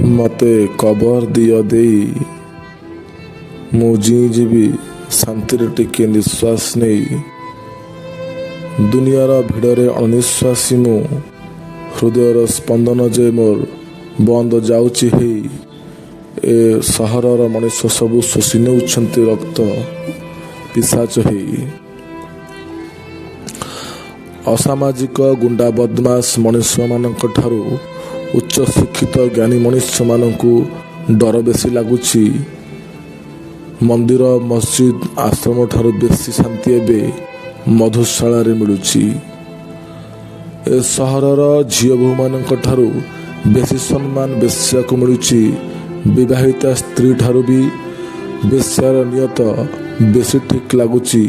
मते कबर दियो देई मु जीवी शांति टिके निश्वास नहीं दुनियार भिड़े अनिश्वासी मु हृदयर स्पंदन जे मोर बंद जाउची हे ए सहरर मनीष सबू शोषि नेउछंती रक्त पिशाच हे असामाजिक गुंडा बदमाश मनीष मानक ठारू उच्च शिक्षित ज्ञानी मनीष मानकू डर बेसी लगुची। मंदिर मस्जिद आश्रम ठारू बेसी शांति एबे मधुशाला रे मिलुची। ए सहरर झील बहु मानक ठारू बेसी सम्मान बेश्या को मिलुची। विवाहिता स्त्री ठारू भी बेश्यार नियत बेसी ठीक लगुची।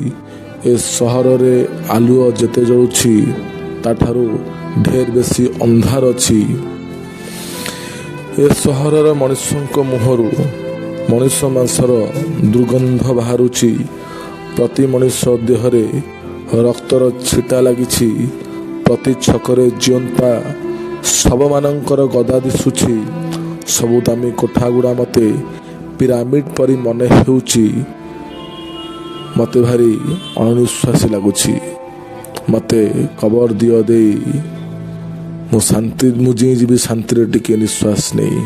ए सहर रे आलुओ जेते जळुची ताठारू ढेर बेसी अंधार अछि। ए सहरर मनुष्यक मुहरु मनुष्य मांसर दुर्गंध बाहरुची। प्रति मनुष्य देहरे रक्तर छिटा लागिछि। प्रति छकरे जीवंता शव मानकर गदा दिसुछि। सबु दामी कोठा गुड़ा मते पिरामिड परी मने हेउछि। मते भारी अनिश्वासी लगुछि। मते कबर दियो देई मु जीवी शांति टिके निश्वास नहीं।